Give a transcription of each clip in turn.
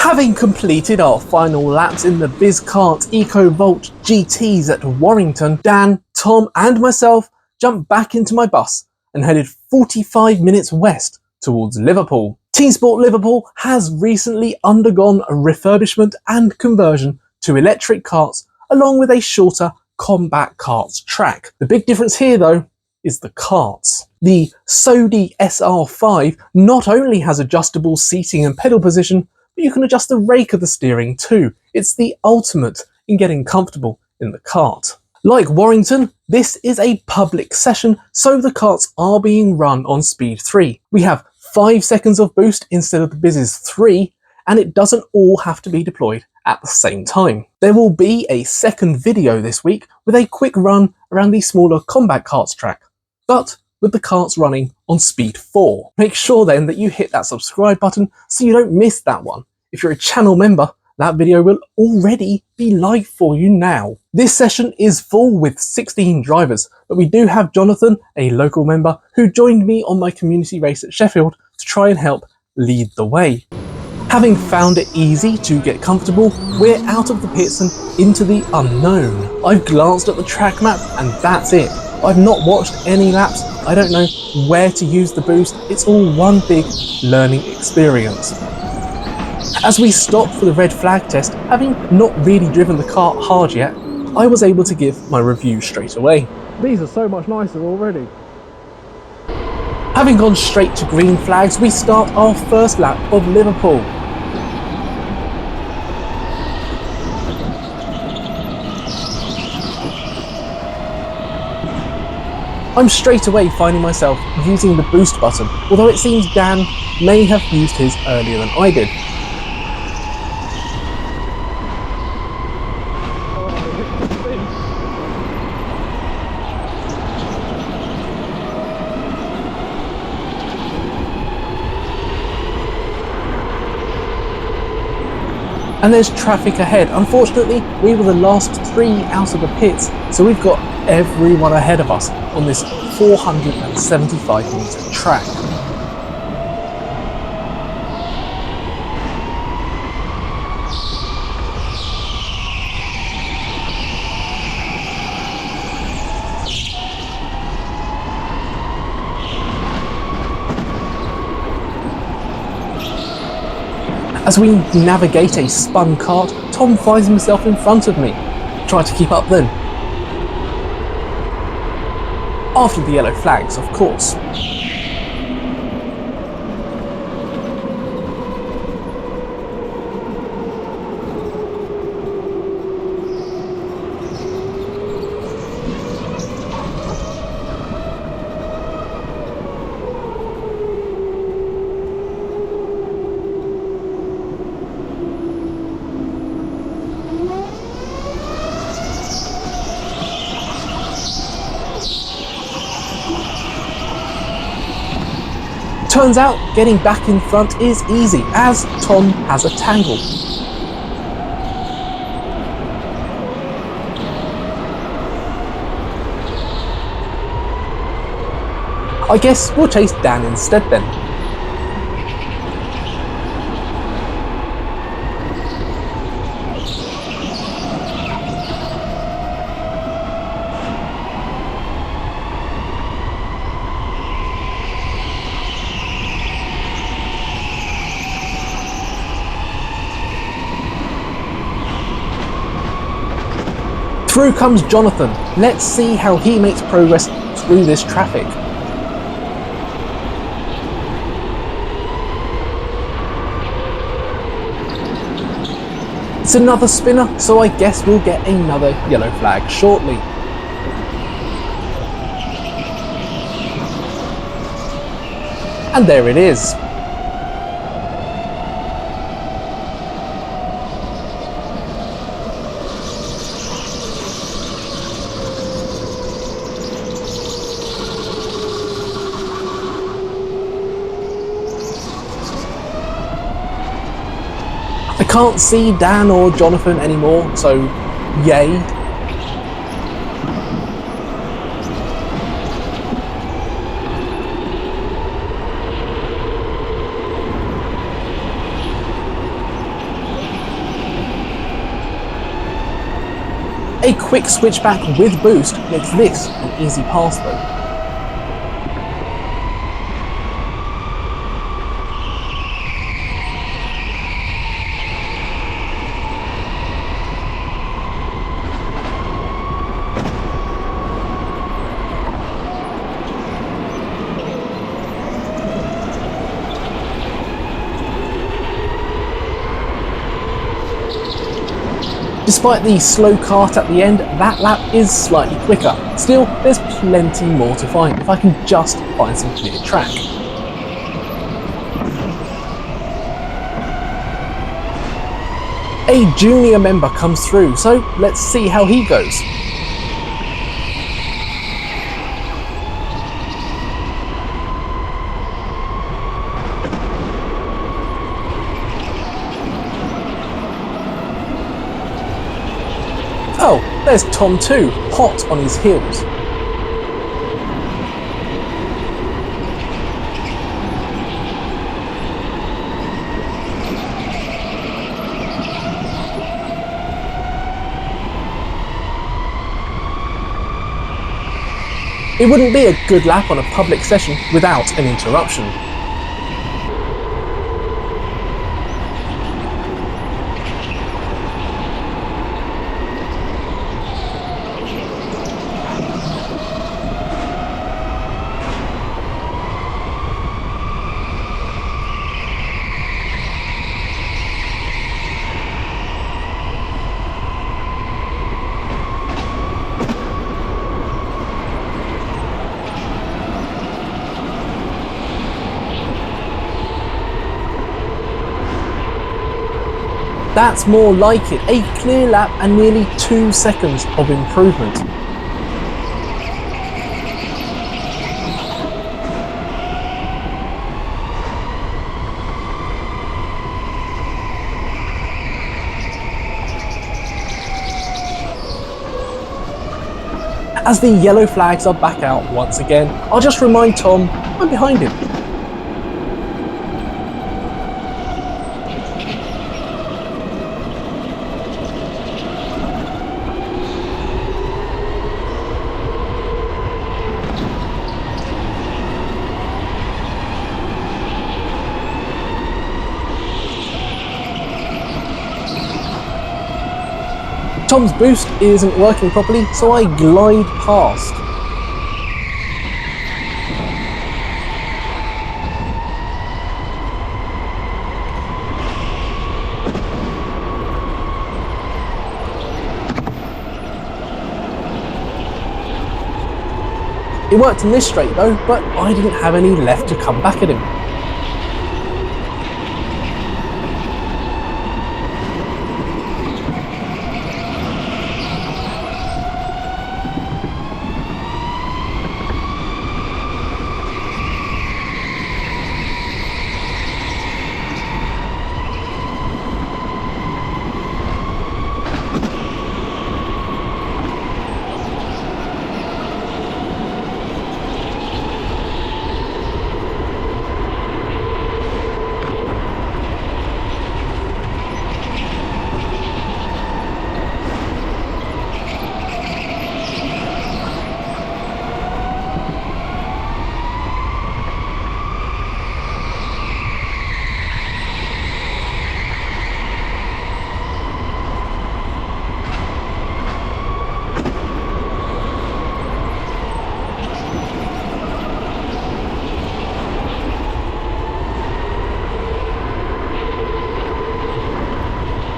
Having completed our final laps in the BizKart EcoVolt GTs at Warrington, Dan, Tom and myself jumped back into my bus and headed 45 minutes west towards Liverpool. TeamSport Liverpool has recently undergone a refurbishment and conversion to electric karts along with a shorter combat karts track. The big difference here though is the karts. The SODI SR5 not only has adjustable seating and pedal position, but you can adjust the rake of the steering too. It's the ultimate in getting comfortable in the kart. Like Warrington, this is a public session, so the karts are being run on speed 3. We have 5 seconds of boost instead of the Biz's 3, and it doesn't all have to be deployed at the same time. There will be a second video this week with a quick run around the smaller combat karts track, but with the karts running on speed 4. Make sure then that you hit that subscribe button so you don't miss that one. If you're a channel member, that video will already be live for you now. This session is full with 16 drivers, but we do have Jonathan, a local member, who joined me on my community race at Sheffield to try and help lead the way. Having found it easy to get comfortable, we're out of the pits and into the unknown. I've glanced at the track map and that's it. I've not watched any laps, I don't know where to use the boost, it's all one big learning experience. As we stopped for the red flag test, having not really driven the kart hard yet, I was able to give my review straight away. These are so much nicer already. Having gone straight to green flags, we start our first lap of Liverpool. I'm straight away finding myself using the boost button, although it seems Dan may have used his earlier than I did. And there's traffic ahead. Unfortunately, we were the last 3 out of the pits, so we've got everyone ahead of us on this 475 metre track. As we navigate a spun kart, Tom finds himself in front of me. Try to keep up then. After the yellow flags, of course. Turns out getting back in front is easy, as Tom has a tangle. I guess we'll chase Dan instead then. Through comes Jonathan. Let's see how he makes progress through this traffic. It's another spinner, so I guess we'll get another yellow flag shortly. And there it is. I can't see Dan or Jonathan anymore, so yay. A quick switchback with boost makes this an easy pass though. Despite the slow kart at the end, that lap is slightly quicker. Still, there's plenty more to find if I can just find some clear track. A junior member comes through, so let's see how he goes. Oh, there's Tom too, hot on his heels. It wouldn't be a good lap on a public session without an interruption. That's more like it, a clear lap and nearly 2 seconds of improvement. As the yellow flags are back out once again, I'll just remind Tom I'm behind him. Tom's boost isn't working properly, so I glide past. It worked in this straight though, but I didn't have any left to come back at him.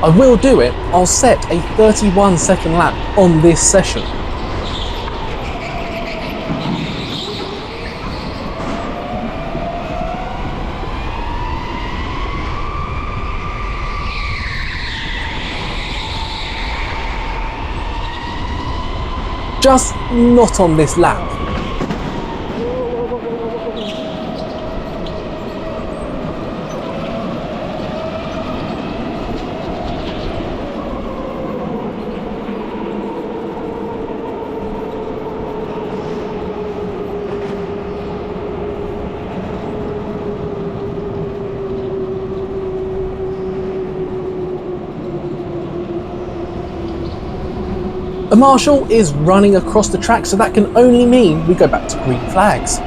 I will do it, I'll set a 31-second lap on this session. Just not on this lap. A marshal is running across the track, so that can only mean we go back to green flags.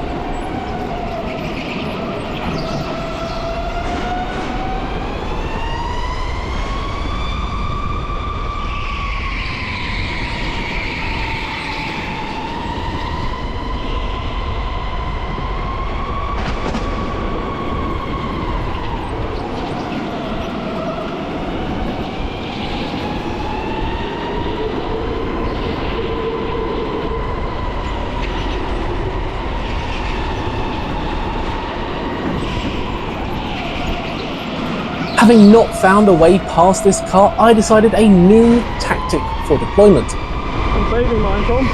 Having not found a way past this car, I decided a new tactic for deployment. I'm saving mine, Tom.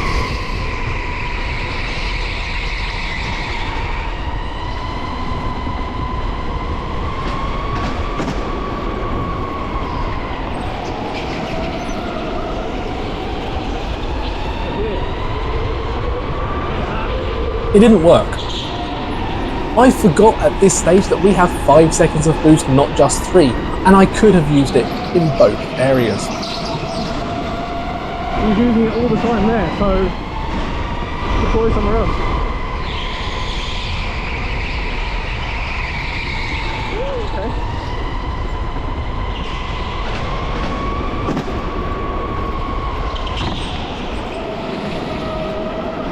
It didn't work. I forgot at this stage that we have 5 seconds of boost, not just 3, and I could have used it in both areas. I was using it all the time there, so deploy somewhere else. Okay.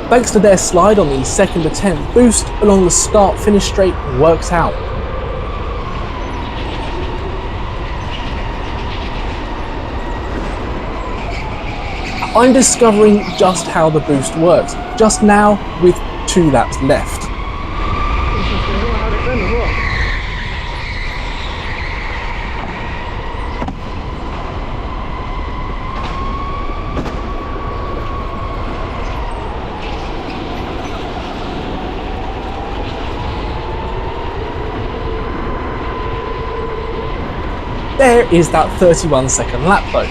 Thanks to their slide on the second attempt, boost along the start-finish straight works out. I'm discovering just how the boost works, just now with 2 laps left. Interesting. I had it then as well. There is that 31-second lap though.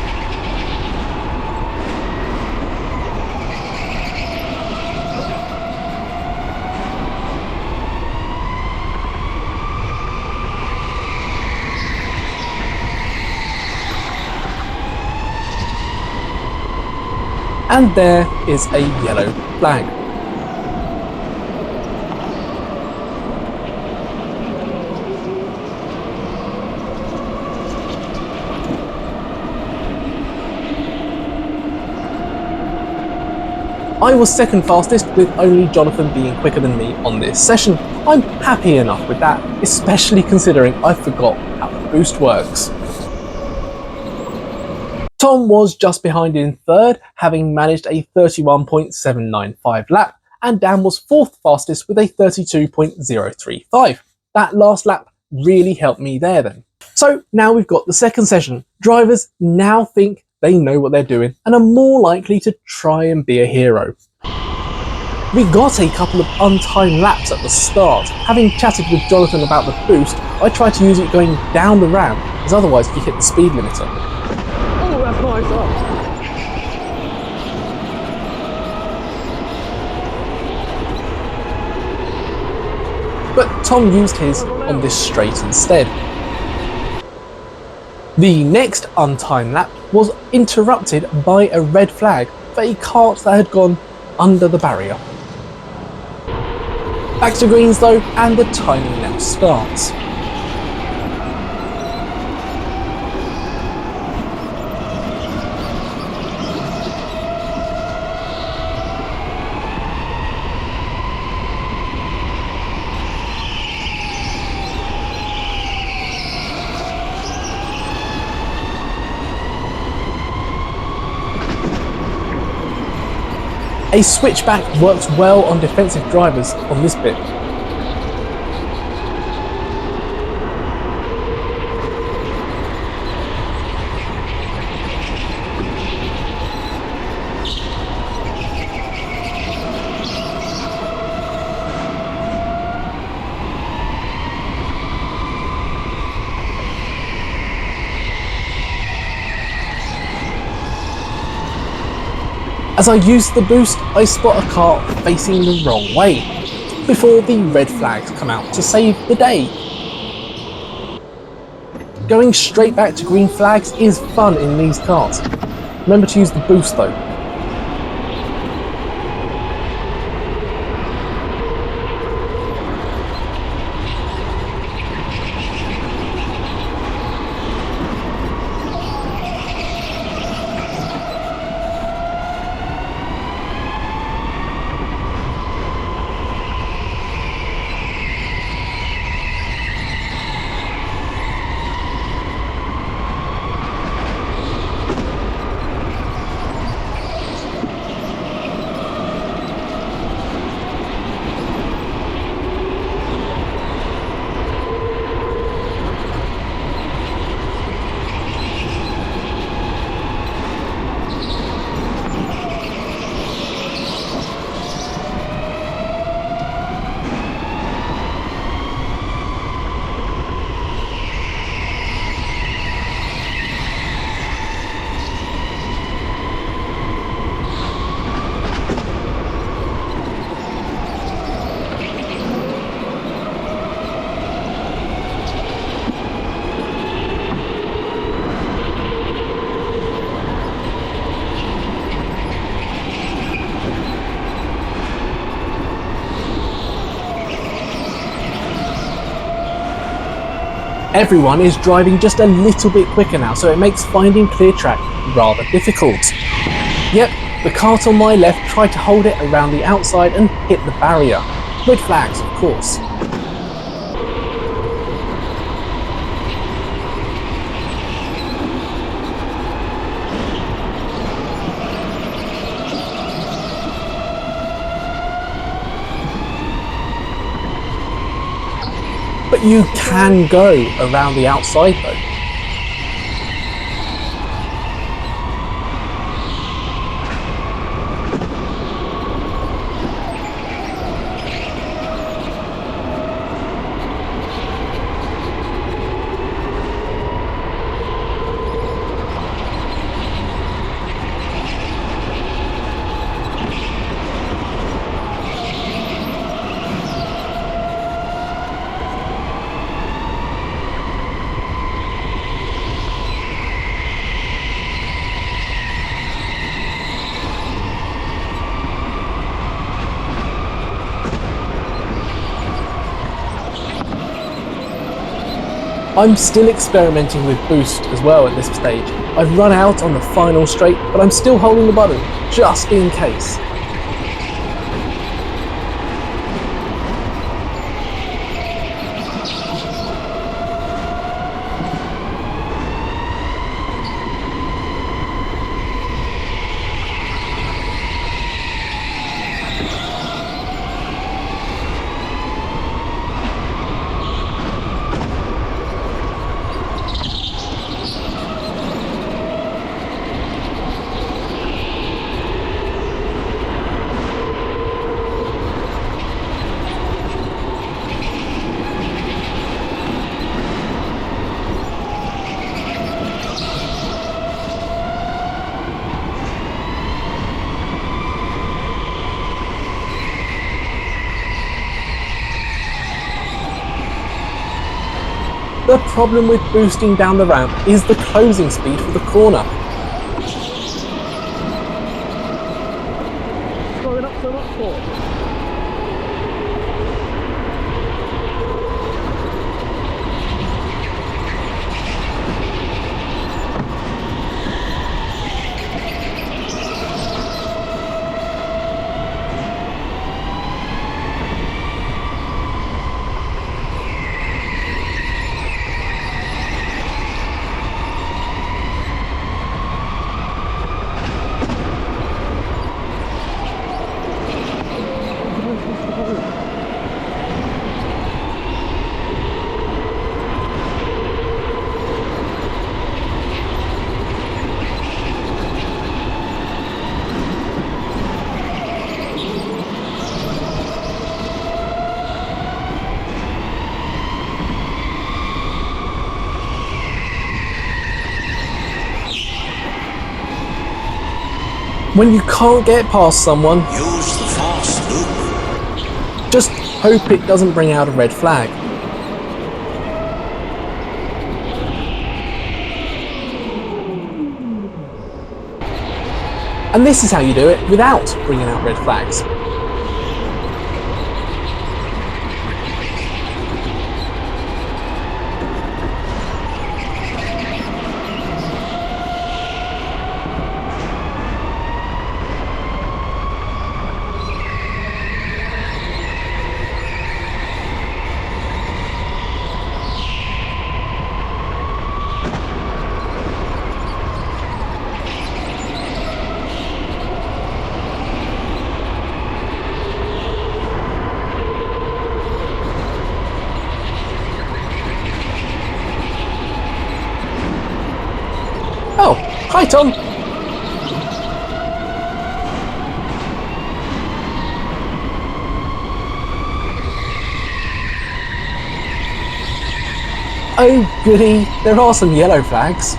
And there is a yellow flag. I was second fastest, with only Jonathan being quicker than me on this session. I'm happy enough with that, especially considering I forgot how the boost works. Tom was just behind in third, having managed a 31.795 lap, and Dan was fourth fastest with a 32.035. That last lap really helped me there then. So now we've got the second session. Drivers now think they know what they're doing and are more likely to try and be a hero. We got a couple of untimed laps at the start. Having chatted with Jonathan about the boost, I tried to use it going down the ramp, as otherwise you hit the speed limiter. Oh, that's nice up. But Tom used his on this straight instead. The next untimed lap was interrupted by a red flag for a kart that had gone under the barrier. Back to greens though, and the timing now starts. A switchback works well on defensive drivers on this bit. As I use the boost, I spot a car facing the wrong way, before the red flags come out to save the day. Going straight back to green flags is fun in these cars. Remember to use the boost though. Everyone is driving just a little bit quicker now, so it makes finding clear track rather difficult. Yep, the kart on my left tried to hold it around the outside and hit the barrier. Red flags, of course. But you can go around the outside though. I'm still experimenting with boost as well at this stage. I've run out on the final straight, but I'm still holding the button, just in case. The problem with boosting down the ramp is the closing speed for the corner. Going up so much more. When you can't get past someone, Use the fast loop. just hope it doesn't bring out a red flag. And this is how you do it without bringing out red flags. Oh, hi Tom! Oh goody, there are some yellow flags.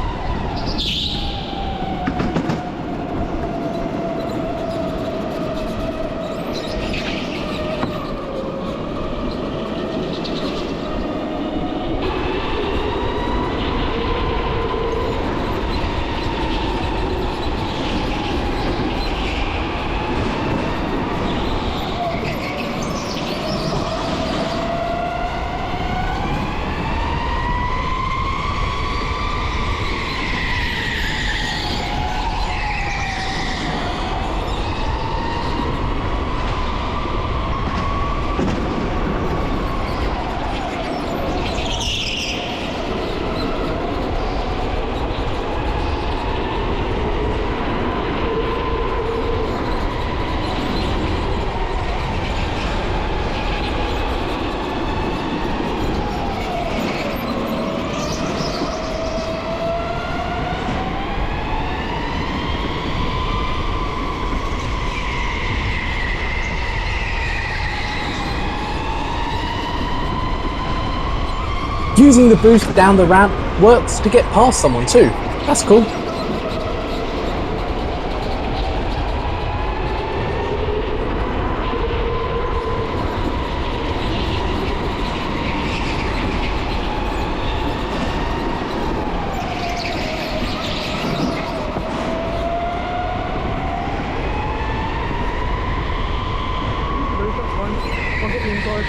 Using the boost down the ramp works to get past someone too. That's cool. I'll get the inside.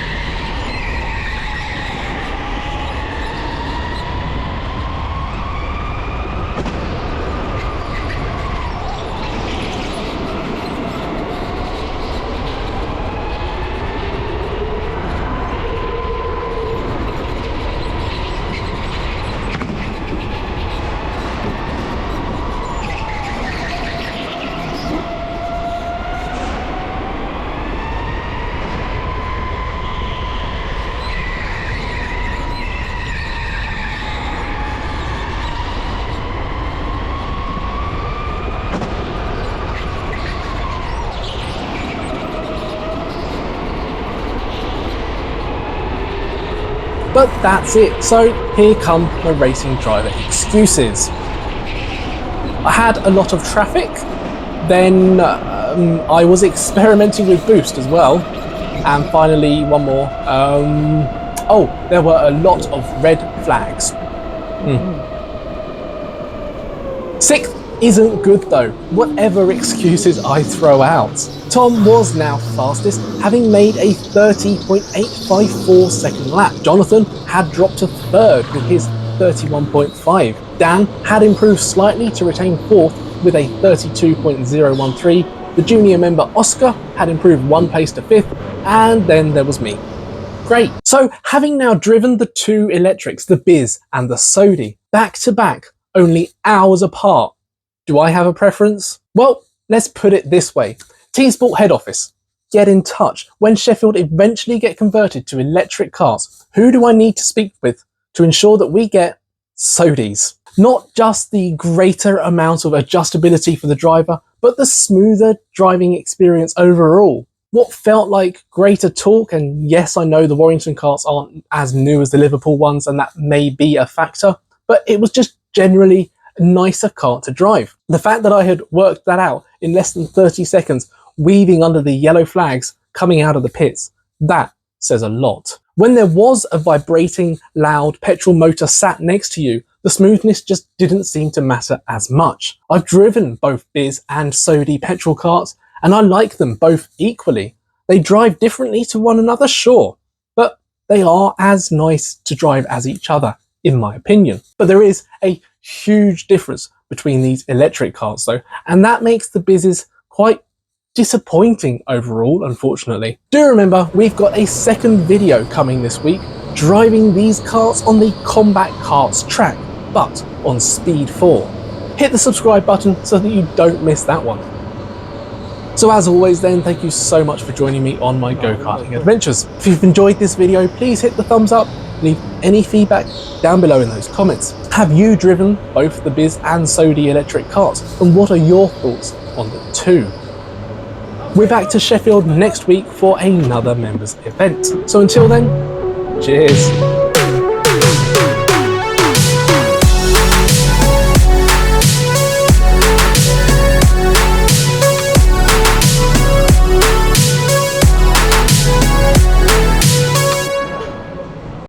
But that's it, so here come my racing driver excuses. I had a lot of traffic, then I was experimenting with boost as well, and finally one more, there were a lot of red flags. Sixth isn't good though, whatever excuses I throw out. Tom was now fastest, having made a 30.854 second lap. Jonathan had dropped to third with his 31.5. Dan had improved slightly to retain fourth with a 32.013. The junior member Oscar had improved one place to fifth, and then there was me. Great. So having now driven the two electrics, the Biz and the SODI, back to back, only hours apart, do I have a preference? Well, let's put it this way. TeamSport head office, get in touch. When Sheffield eventually get converted to electric cars, who do I need to speak with to ensure that we get SODIs? Not just the greater amount of adjustability for the driver, but the smoother driving experience overall. What felt like greater torque, and yes, I know the Warrington carts aren't as new as the Liverpool ones, and that may be a factor, but it was just generally a nicer car to drive. The fact that I had worked that out in less than 30 seconds, weaving under the yellow flags coming out of the pits, that says a lot. When there was a vibrating, loud petrol motor sat next to you, the smoothness just didn't seem to matter as much. I've driven both Biz and SODI petrol carts, and I like them both equally. They drive differently to one another, sure, but they are as nice to drive as each other, in my opinion. But there is a huge difference between these electric cars though, and that makes the Bizes quite disappointing overall, unfortunately. Do remember, we've got a second video coming this week, driving these carts on the Combat Karts track, but on Speed 4. Hit the subscribe button so that you don't miss that one. So as always then, thank you so much for joining me on my go-karting adventures. If you've enjoyed this video, please hit the thumbs up, leave any feedback down below in those comments. Have you driven both the Biz and SODI electric carts, and what are your thoughts on the two? We're back to Sheffield next week for another members event. So until then, cheers.